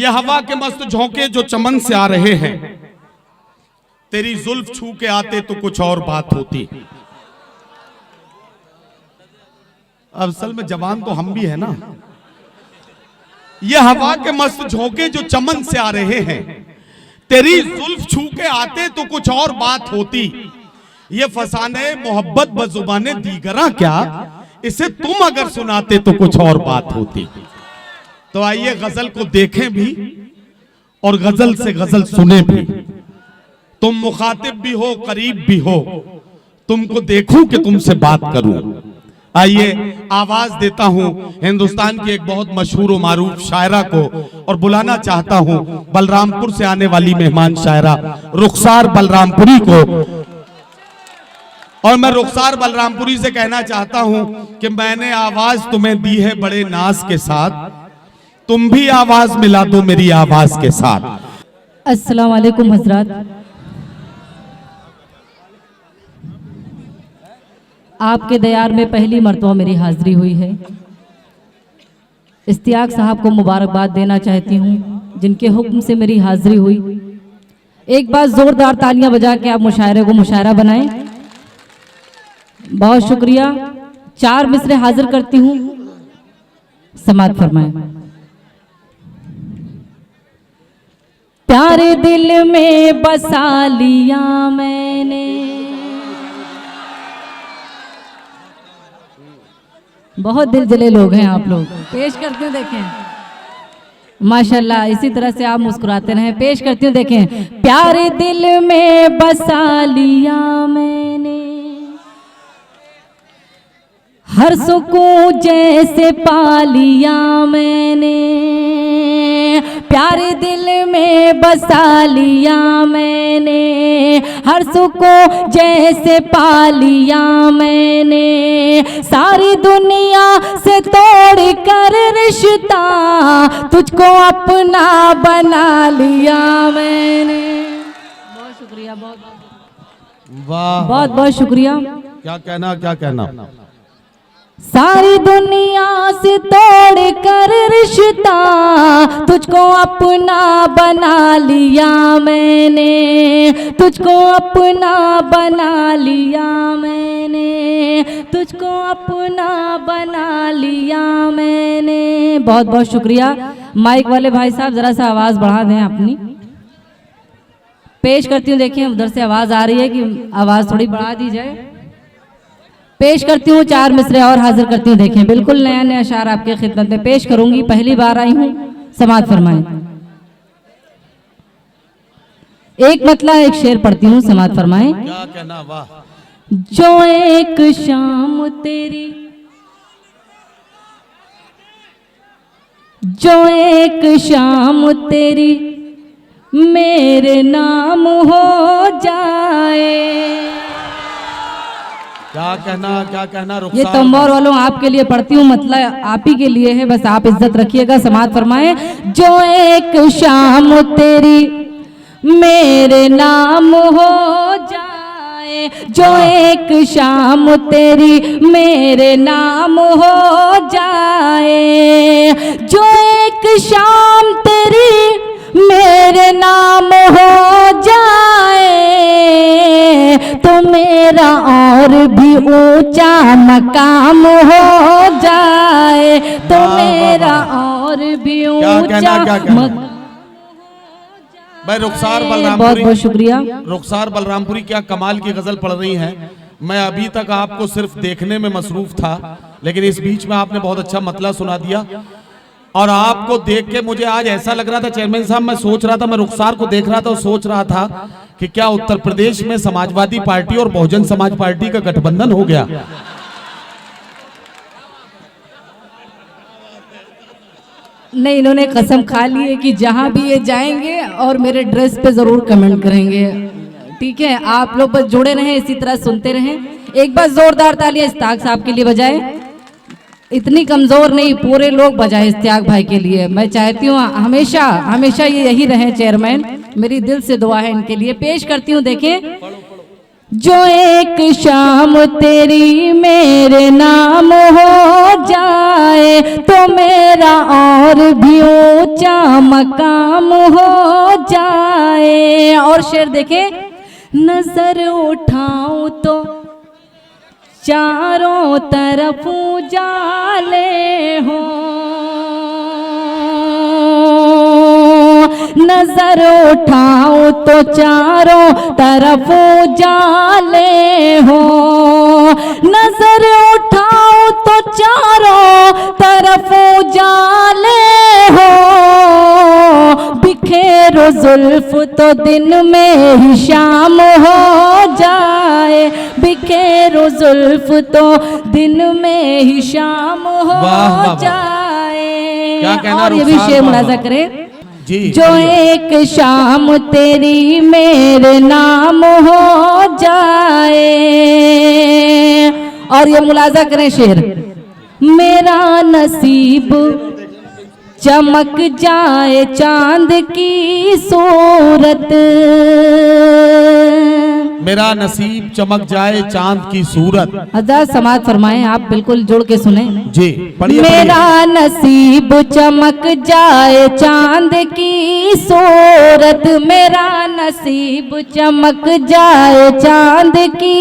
ये हवा के मस्त झोंके जो चमन से आ रहे हैं, तेरी जुल्फ छू के आते तो कुछ और बात होती। अब असल में जवान तो हम भी है ना। ये हवा के मस्त झोंके जो चमन से आ रहे हैं, तेरी जुल्फ छू के आते तो कुछ और बात होती। ये फसाने मोहब्बत बजुबाने दीगरा क्या, इसे तुम अगर सुनाते तो कुछ और बात होती। तो आइए गजल को देखें भी और गजल से गजल सुने भी। तुम मुखातिब भी हो करीब भी हो, तुमको देखूं कि तुमसे बात करूं। आइए आवाज देता हूं हिंदुस्तान की एक बहुत मशहूर और मारूफ शायरा को, और बुलाना चाहता हूं बलरामपुर से आने वाली मेहमान शायरा रुखसार बलरामपुरी को। और मैं रुखसार बलरामपुरी से कहना चाहता हूं कि मैंने आवाज तुम्हें दी है बड़े नाज के साथ, तुम भी आवाज मिला दो मेरी आवाज के साथ। अस्सलाम वालेकुम हजरात, आपके दयार में पहली मर्तबा मेरी हाजिरी हुई है। इश्तियाक साहब को मुबारकबाद देना चाहती हूँ जिनके हुक्म से मेरी हाजिरी हुई। एक बार जोरदार तालियां बजा के आप मुशायरे को मुशायरा बनाएं। बहुत शुक्रिया। 4 मिसरे हाजिर करती हूँ, समाअत फरमाएं। प्यारे दिल में बसा लिया मैंने, बहुत दिल जले लोग हैं आप लोग। पेश करती हूँ देखें, माशाल्लाह इसी तरह से आप मुस्कुराते रहें। पेश करती हूँ देखें। प्यारे दिल में बसा लिया मैंने, हर सुकून जैसे पा लिया मैंने। प्यारे दिल में बसा लिया मैंने, हर सुकून जैसे पा लिया मैंने। सारी दुनिया से तोड़ कर रिश्ता तुझको अपना बना लिया मैंने। बहुत शुक्रिया, वाह बहुत बहुत शुक्रिया। क्या कहना, क्या कहना। सारी दुनिया से तोड़ कर रिश्ता तुझको अपना बना लिया मैंने, तुझको अपना बना लिया मैंने, तुझको अपना बना लिया मैंने। बहुत बहुत शुक्रिया। माइक वाले भाई साहब जरा सा आवाज बढ़ा दें अपनी। पेश करती हूँ, देखिए उधर से आवाज आ रही है कि आवाज थोड़ी बढ़ा दी जाए। पेश करती हूँ 4 मिसरे और हाजिर करती हूँ देखें। बिल्कुल नया नया अशार आपके खिदमत में पेश करूंगी, पहली बार आई हूँ, समाअत फरमाएं। एक मतला एक शेर पढ़ती हूँ, समाअत फरमाएं। क्या कहना, वाह। जो एक शाम तेरी, जो एक शाम तेरी मेरे नाम हो जाए। क्या कहना, क्या कहना। ये तंबोर वालों आपके लिए पढ़ती हूँ, मतलब आप ही के लिए है, बस आप इज्जत रखिएगा। समाअत फरमाएं। जो एक शाम तेरी मेरे नाम हो जाए, जो एक शाम तेरी मेरे नाम हो जाए, जो एक शाम तेरी मेरे नाम हो जाए, तो मेरा और भी ऊंचा मकाम हो जाए, तो मेरा और भी ऊंचा मकाम। भाई रुखसार बलरामपुरी, बहुत बहुत शुक्रिया। रुखसार बलरामपुरी क्या कमाल की गजल पढ़ रही हैं। मैं अभी तक आपको सिर्फ देखने में मसरूफ था, लेकिन इस बीच में आपने बहुत अच्छा मतला सुना दिया। और आपको देख के मुझे आज ऐसा लग रहा था चेयरमैन साहब, मैं सोच रहा था, मैं रुखसार को देख रहा था और सोच रहा था कि क्या उत्तर प्रदेश में समाजवादी पार्टी और बहुजन समाज पार्टी का गठबंधन हो गया। नहीं, इन्होंने कसम खा ली है कि जहां भी ये जाएंगे और मेरे ड्रेस पे जरूर कमेंट करेंगे। ठीक है, आप लोग बस जुड़े रहें, इसी तरह सुनते रहें। एक बार जोरदार तालियां इश्तियाक साहब के लिए बजाएं। इतनी कमजोर नहीं, पूरे लोग बजाएं इश्तियाक भाई के लिए। मैं चाहती हूँ हमेशा हमेशा ये यही रहे चेयरमैन, मेरी दिल से दुआ है इनके लिए। पेश करती हूँ देखें। जो एक शाम तेरी मेरे नाम हो जाए तो मेरा और भी ऊंचा मकाम हो जाए। और शेर देखे, नजर उठाऊं तो चारों तरफ उजाले हो, नजर उठाऊं तो चारों तरफ उजाले हो, नजर उठाऊं तो चारों तरफ उजाले हो, बिखेरो जुल्फ तो दिन में ही शाम हो जाए, बिखेरो जुल्फ तो दिन में ही शाम हो जाए। क्या कहना, और ये भी शेर मुलाजा करें, जो एक शाम तेरी मेरे नाम हो जाए। और ये मुलाजा करें शेर, मेरा नसीब चमक जाए चांद की सूरत, मेरा नसीब चमक जाए चांद की सूरत। हज़रत समाअत फरमाएं, आप बिल्कुल जुड़ के सुने जी, पढ़िए। मेरा नसीब चमक जाए चांद की सूरत, मेरा नसीब चमक जाए चांद की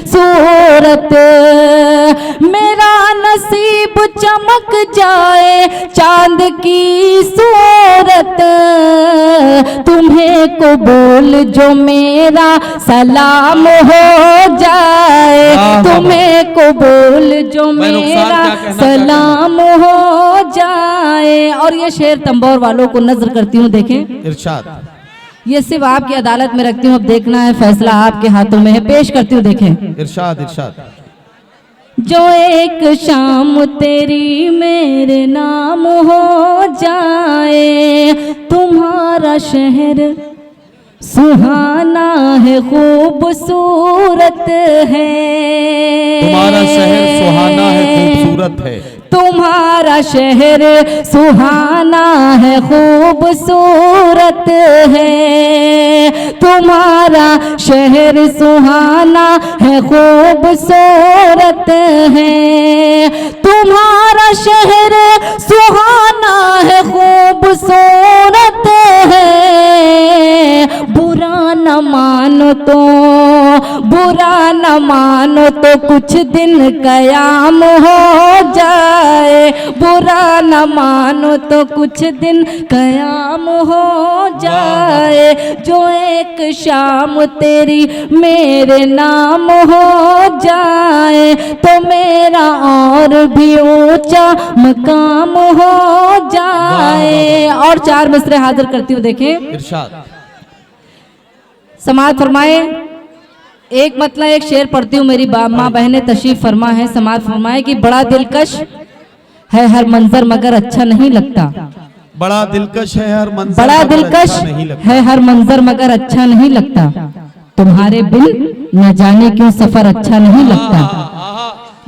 सूरत, मेरा नसीब चमक जाए चांद की सूरत, तुम्हें कबूल जो मेरा सलाम हो जाए, तुम्हें कबूल जो मेरा सलाम हो जाए। और ये शेर तंबोर वालों को नजर करती हूँ, देखें इरशाद। ये सिर्फ आपकी अदालत में रखती हूँ, अब देखना है, फैसला आपके हाथों में है। पेश करती हूँ, देखें इरशाद इरशाद। जो एक शाम तेरी मेरे नाम हो जाए, तुम्हारा शहर सुहाना है खूबसूरत है, तुम्हारा शहर सुहाना है खूबसूरत है, तुम्हारा शहर सुहाना है खूबसूरत है, तुम्हारा शहर सुहाना है खूबसूरत है, तुम्हारा शहर सुहाना है खूबसूरत है, बुरा न मानो तो, बुरा न मानो तो कुछ दिन कयाम हो जाए, बुरा न मानो तो कुछ दिन कयाम हो जाए, जो एक शाम तेरी मेरे नाम हो जाए तो मेरा और भी ऊंचा मकाम हो जाए। और 4 मिसरे हाजिर करती हूँ, देखें इरशाद। समाअत फरमाए, एक मतलब एक शेर पढ़ती हूँ, मेरी माँ बहनें तशरीफ फरमा है। समाअत फरमाए कि बड़ा दिलकश है हर मंजर मगर अच्छा नहीं लगता, बड़ा दिलकश है हर मंजर, बड़ा दिलकश है हर मंजर मगर अच्छा नहीं लगता, तुम्हारे बिन न जाने क्यों सफर अच्छा नहीं लगता,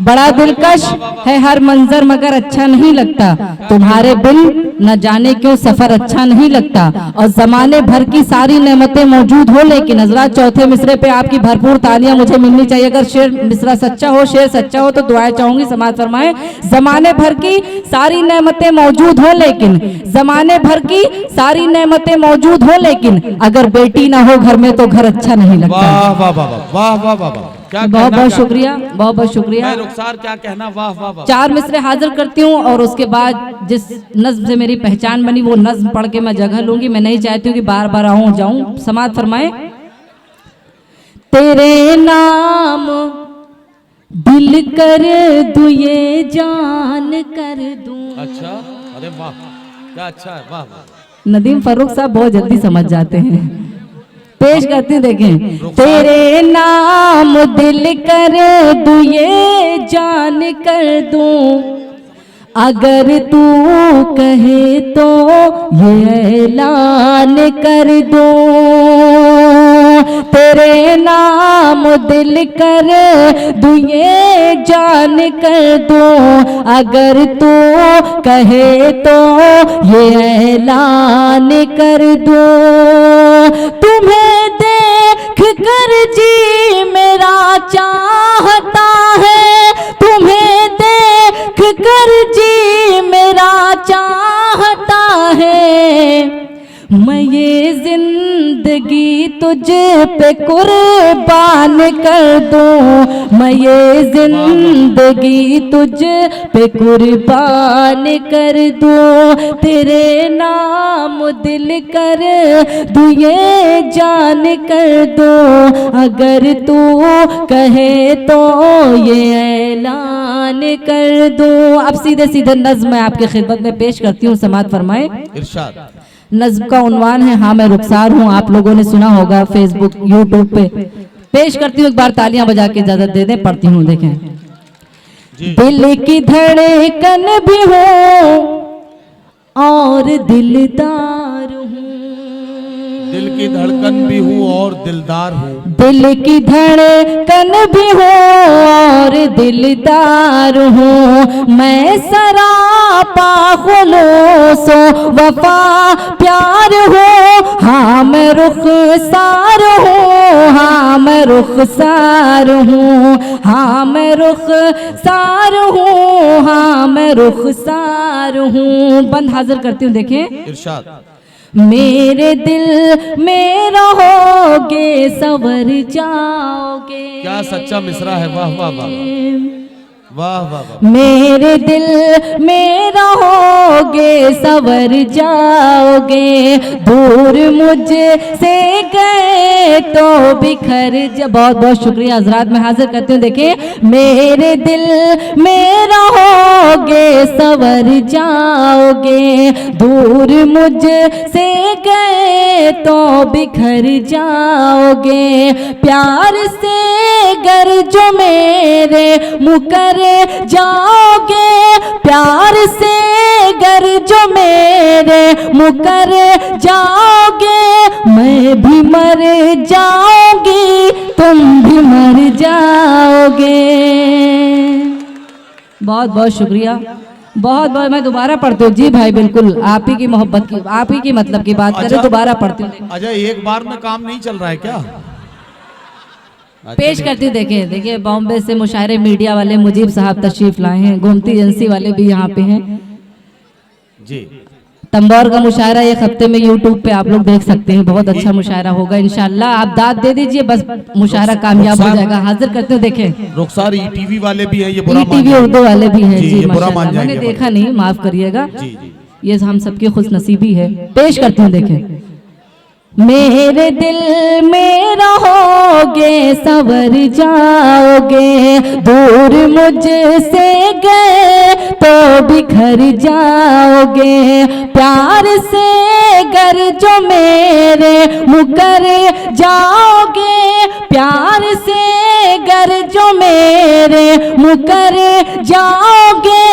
बड़ा दिलकश है हर मंजर मगर अच्छा नहीं लगता, तुम्हारे बिन न जाने क्यों सफर अच्छा नहीं लगता। और जमाने भर की सारी नेमतें मौजूद हो लेकिन हजरत चौथे मिसरे पे आपकी भरपूर तालियां मुझे मिलनी चाहिए। अगर शेर मिसरा सच्चा हो, शेर सच्चा हो तो दुआएं चाहूंगी। समाअत फरमाए, जमाने भर की सारी नेमतें मौजूद हो लेकिन, जमाने भर की सारी नेमतें मौजूद हो लेकिन अगर बेटी ना हो घर में तो घर अच्छा नहीं लगता। वाह वाह वाह वाह वाह वाह वाह, बहुत बहुत शुक्रिया, बहुत बहुत शुक्रिया। रुखसार क्या कहना, वाह वाह वाह। 4 मिसरे हाजिर करती हूँ और उसके बाद जिस नज्म से मेरी पहचान बनी वो नज्म पढ़ के मैं जगह लूंगी। मैं नहीं चाहती हूँ कि बार बार आऊं जाऊं। समाअत फरमाए, तेरे नाम दिल कर दूं ये जान कर दूं। अच्छा, अरे वाह, क्या अच्छा है, वाह वाह। नदीम फर्रुख साहब बहुत जल्दी समझ जाते हैं। पेश करती देखें, तेरे नाम दिल कर दूं ये जान कर दूं, अगर तू कहे तो ये ऐलान कर दूं, तेरे नाम दिल कर दूं ये जान कर दूं, अगर तू कहे तो ये ऐलान कर दूं, तुम्हें देख कर जी मेरा चाहता है, तुम्हें देख कर जी मेरा चाहता है। मैं ये जिंदगी तुझ पे कुर्बान कर दूं, मैं ये जिंदगी तुझ पे कुर्बान कर दूं, तेरे नाम दिल कर दूं, ये जान कर दूं, अगर तू कहे तो ये ऐलान कर दूं। अब सीधे सीधे नज्म मैं आपकी खिदमत में पेश करती हूँ, समाअत फरमाए। इरशाद। नज्म का उन्वान है हाँ मैं रुखसार हूँ, आप लोगों ने सुना होगा फेसबुक यूट्यूब पे। पेश करती हूँ, एक बार तालियां बजा के इजाजत दे दें, पढ़ती हूँ देखें। दिल की धड़कन भी हूँ और दिलदार हूँ, दिल की धड़कन भी हूँ और दिलदार हूँ, दिल की धड़कन भी हूँ और दिलदार हूँ, मैं सरापा खुलूसो वफा प्यार हूँ, हाँ मैं रुखसार हूँ, हाँ मैं रुखसार हूँ, हाँ मैं रुखसार हूँ, हाँ मैं रुखसार हूँ। बंद हाजिर करती हूँ देखें। इरशाद। मेरे दिल में रहोगे संवर जाओगे। क्या सच्चा मिसरा है, वाह वाह वाह वाह वाह वाह। मेरे दिल में रहोगे संवर जाओगे, दूर मुझसे गए तो बिखर जा। बहुत बहुत शुक्रिया हजरात, मैं हाजिर करती हूँ देखें। मेरे दिल में रहोगे संवर जाओगे, दूर मुझसे गए तो बिखर जाओगे, प्यार से गर जो मेरे मुकर जाओगे, प्यार से गर जो मेरे मुकर जाओगे, मैं भी मर जाऊंगी तुम भी मर जाओगे। बहुत बहुत शुक्रिया, बहुत बहुत। मैं दोबारा पढ़ती हूँ जी भाई, बिल्कुल आप ही की मोहब्बत की, आप ही की मतलब की बात करें, दोबारा पढ़ती हूँ। अजय एक बार में काम नहीं चल रहा है क्या? पेश करती हूँ देखिए। देखिए बॉम्बे से मुशायरे मीडिया वाले मुजीब साहब तशरीफ लाए हैं, गोमती एजेंसी वाले भी यहाँ पे हैं जी। तंबौर का मुशायरा एक हफ्ते में यूट्यूब पे आप लोग देख सकते हैं, बहुत अच्छा मुशायरा होगा इंशाल्लाह। आप दाद दे दीजिए, बस मुशायरा कामयाब हो जाएगा। हाजिर करते हो देखें। रुखसार ईटीवी वाले भी हैं, ये बुरा मान ईटीवी उर्दू वाले भी हैं जी, माशाल्लाह। मैंने देखा नहीं, माफ करिएगा, जी जी। ये हम सबकी खुश नसीबी है। पेश करती हूँ देखें। मेरे दिल में रहोगे संवर जाओगे, दूर मुझसे गए तो बिखर जाओगे, प्यार से गर जो मेरे मुकर जाओगे, प्यार से गर जो मेरे मुकर जाओगे,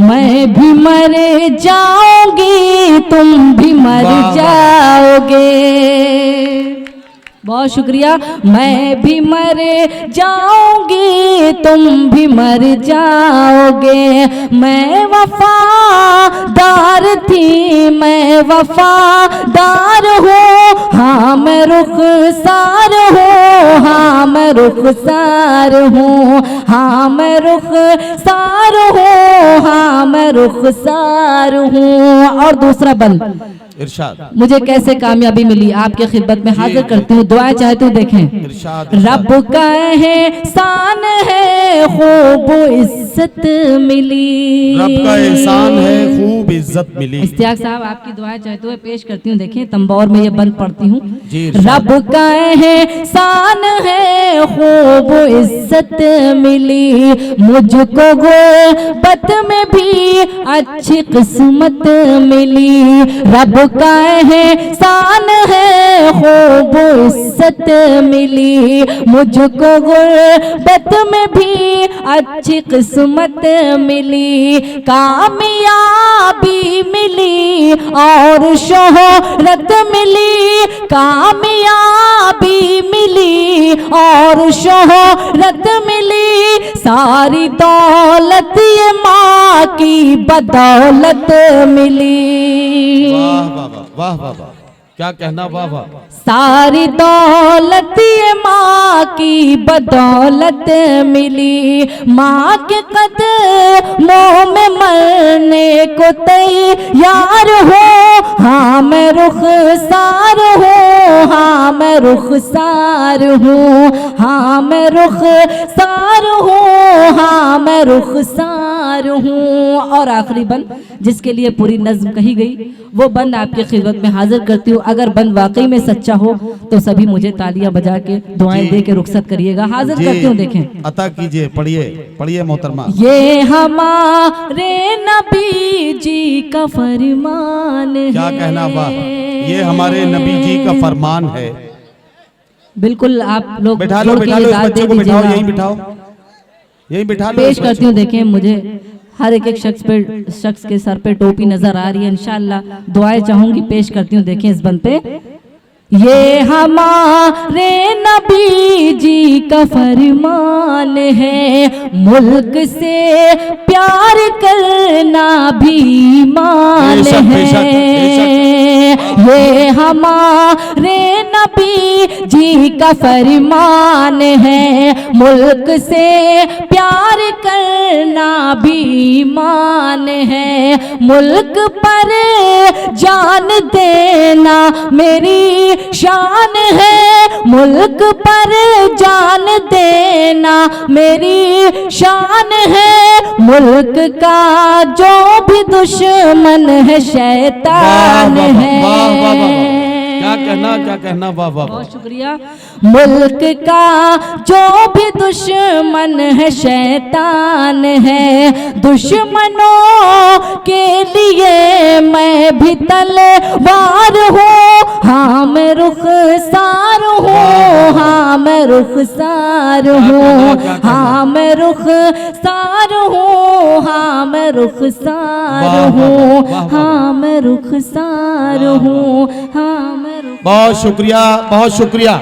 मैं भी मर जाऊंगी तुम भी मर जाओगे। बहुत शुक्रिया। मैं भी मर जाऊंगी तुम भी मर जाओगे, मैं वफादार थी मैं वफादार हूँ, हाँ मैं रुखसार हूँ, हाँ मैं रुखसार हूँ, हाँ मैं रुखसार हूँ, हाँ मैं रुखसार हूँ। और दूसरा बंद इरशाद। मुझे कैसे कामयाबी मिली आपके खिदमत में हाजिर करती हूँ, दुआ चाहती हूँ देखें। इरशाद। रब का एहसान है खूब इज्जत मिली, रब का एहसान है खूब इज्जत मिली। इश्तियाक साहब आपकी दुआएं चाहते हुए पेश करती हूँ देखें। तंबौर में ये बंद पढ़ती हूँ। जी। रब का एहसान है खूब इज्जत मिली, मुझको गुर्बत में भी अच्छी किस्मत मिली, रब का एहसान है खूब इज्जत मिली, मुझको गुर्बत में भी अच्छी किस्मत मिली, कामयाबी मिली और शोहरत मिली, कामयाबी मिली और शोहरत मिली, सारी दौलत ये माँ की बदौलत मिली। वाह वाह वाह वाह वाह, क्या कहना, वाह वाह। सारी दौलत ये माँ की बदौलत मिली, माँ के कदमों में मरने को तैयार हूँ, हाँ मैं रुखसार हूँ, हाँ मैं रुखसार हूँ, हाँ मैं रुखसार हूँ, हाँ मैं रुखसार हूँ। और आखिरी बंद जिसके लिए पूरी नज्म कही गई वो बंद आपकी खिदमत में हाजिर करती हूँ। अगर बंद वाकई में सच्चा हो तो सभी मुझे तालियां बजा के दुआएं दे के रुखसत करिएगा। हाजिर करती हूँ, देखें। अता कीजिए, पढ़िए पढ़िए मोहतरमा। ये हमारे नबी जी का फरमान है। क्या कहना, वाह, ये हमारे नबी जी का फरमान है। बिल्कुल आप लोग बैठा लो, बैठा लो, इस बच्चे को बिठाओ, यहीं बिठाओ, यहीं बिठा लो। पेश करती हूँ, देखें। मुझे हर एक शख्स के सर पे टोपी नजर आ रही है। इंशाअल्लाह दुआएं चाहूंगी, पेश करती हूँ, देखें इस बंद पे। ये हमारे नबी जी का फरमान है, मुल्क से प्यार करना भी ईमान है। ये हमारे नबी जी का फरमान है, मुल्क से प्यार करना भी ईमान है। मुल्क पर जान देना मेरी शान है, मुल्क पर जान देना मेरी शान है। मुल्क का जो भी दुश्मन है शैतान है। क्या कहना, क्या कहना, वाह वाह, बहुत शुक्रिया। मुल्क का जो भी दुश्मन है शैतान है, दुश्मनों के लिए मैं भी तलवार हूँ, हाँ मैं रुखसार हूँ, हाँ मैं रुखसार हूँ, हाँ मैं रुखसार हूँ, हाँ मैं रुखसार हूँ, हाँ मैं रुखसार हूँ, हाँ मैं। बहुत शुक्रिया, बहुत शुक्रिया।